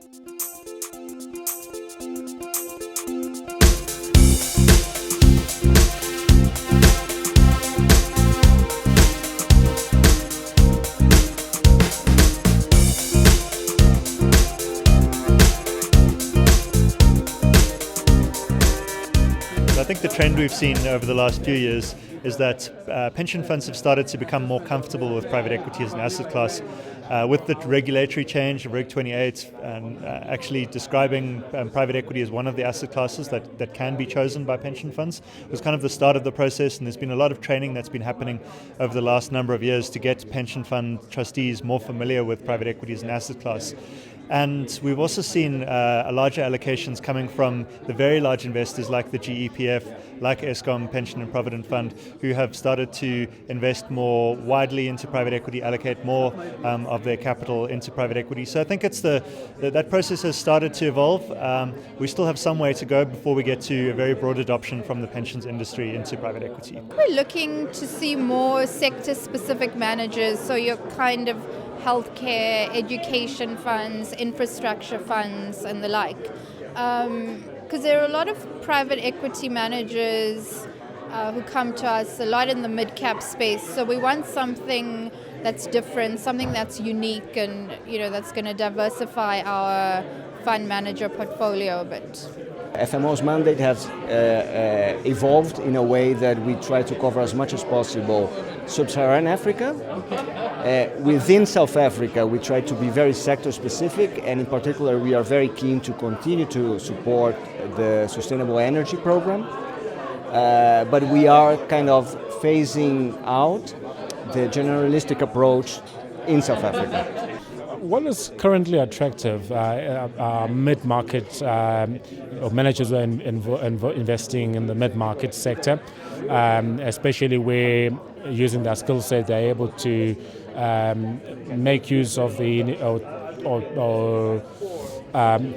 I think the trend we've seen over the last few years is that pension funds have started to become more comfortable with private equity as an asset class. With the regulatory change of Reg 28 and actually describing private equity as one of the asset classes that can be chosen by pension funds was kind of the start of the process, and there's been a lot of training that's been happening over the last number of years to get pension fund trustees more familiar with private equity as an asset class. And we've also seen larger allocations coming from the very large investors like the GEPF, like Eskom Pension and Provident Fund, who have started to invest more widely into private equity, allocate more of their capital into private equity. So I think it's that process has started to evolve. We still have some way to go before we get to a very broad adoption from the pensions industry into private equity. We're looking to see more sector-specific managers, so you're kind of healthcare, education funds, infrastructure funds, and the like. Because there are a lot of private equity managers who come to us, a lot in the mid-cap space. So we want something that's different, something that's unique, and that's going to diversify our fund manager portfolio a bit. FMO's mandate has evolved in a way that we try to cover as much as possible Sub-Saharan Africa. Within South Africa, we try to be very sector specific, and in particular, we are very keen to continue to support the Sustainable Energy Program. But we are kind of phasing out the generalistic approach in South Africa. What is currently attractive mid-market managers who are investing in the mid-market sector, especially where using their skill set they're able to make use of the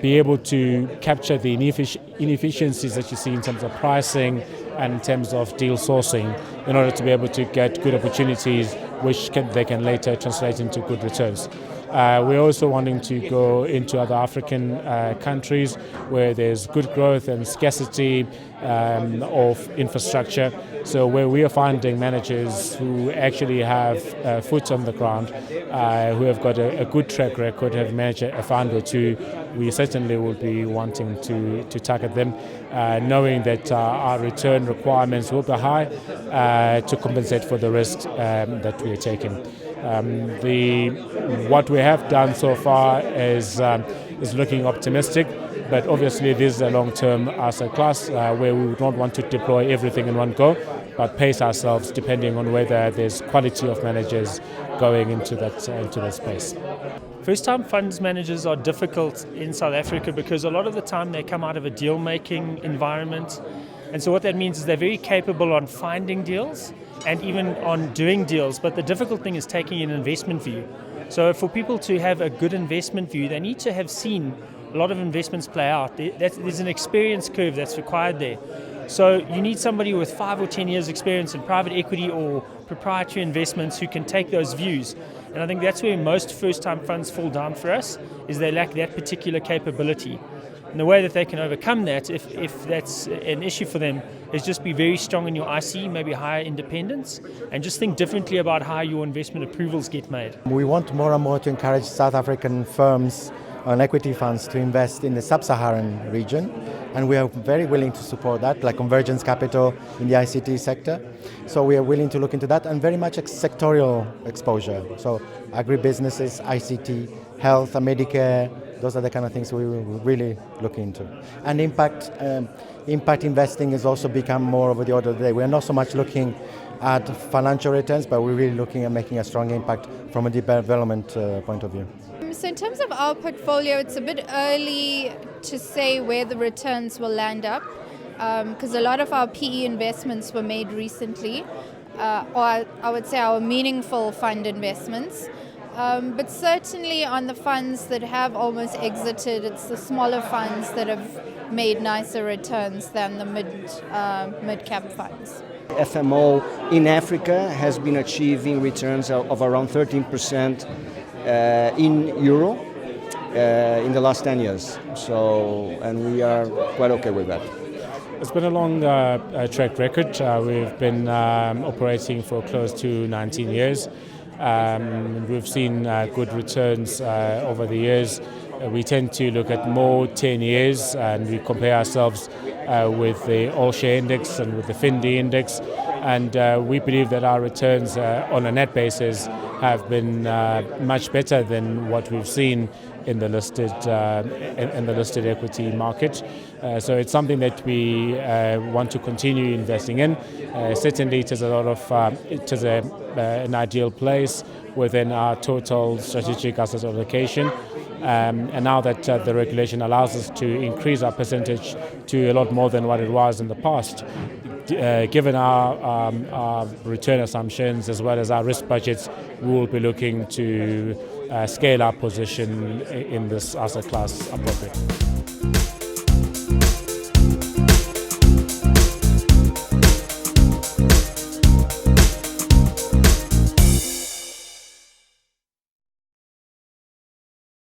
be able to capture the inefficiencies that you see in terms of pricing and in terms of deal sourcing in order to be able to get good opportunities which they can later translate into good returns. We're also wanting to go into other African countries where there's good growth and scarcity of infrastructure. So where we are finding managers who actually have foot on the ground, who have got a good track record, have managed a fund or two, we certainly will be wanting to target them, knowing that our return requirements will be high to compensate for the risks that we are taking. What we have done so far is looking optimistic, but obviously this is a long-term asset class where we don't want to deploy everything in one go, but pace ourselves depending on whether there's quality of managers going into that space. First-time funds managers are difficult in South Africa because a lot of the time they come out of a deal-making environment. And so what that means is they're very capable on finding deals and even on doing deals, but the difficult thing is taking an investment view. So for people to have a good investment view, they need to have seen a lot of investments play out. There's an experience curve that's required there. So you need somebody with 5 or 10 years experience in private equity or proprietary investments who can take those views. And I think that's where most first-time funds fall down for us, is they lack that particular capability. And the way that they can overcome that, if that's an issue for them, is just be very strong in your IC, maybe higher independence, and just think differently about how your investment approvals get made. We want more and more to encourage South African firms and equity funds to invest in the sub-Saharan region, and we are very willing to support that, like Convergence Capital in the ICT sector. So we are willing to look into that, and very much sectorial exposure. So agribusinesses, ICT, health, and Medicare, those are the kind of things we will really look into. And impact investing has also become more over the order of the day. We are not so much looking at financial returns, but we're really looking at making a strong impact from a development point of view. So in terms of our portfolio, it's a bit early to say where the returns will land up, because a lot of our PE investments were made recently, or I would say our meaningful fund investments. But certainly on the funds that have almost exited, it's the smaller funds that have made nicer returns than the mid-cap funds. FMO in Africa has been achieving returns of around 13% in euro, in the last 10 years. So, and we are quite okay with that. It's been a long track record. We've been operating for close to 19 years. We've seen good returns over the years. We tend to look at more 10 years, and we compare ourselves with the All Share Index and with the FINDI Index. And we believe that our returns on a net basis have been much better than what we've seen in the listed equity market. So it's something that we want to continue investing in. Certainly, it is an ideal place within our total strategic asset allocation. And now that the regulation allows us to increase our percentage to a lot more than what it was in the past, given our return assumptions as well as our risk budgets, we will be looking to scale our position in this asset class appropriately.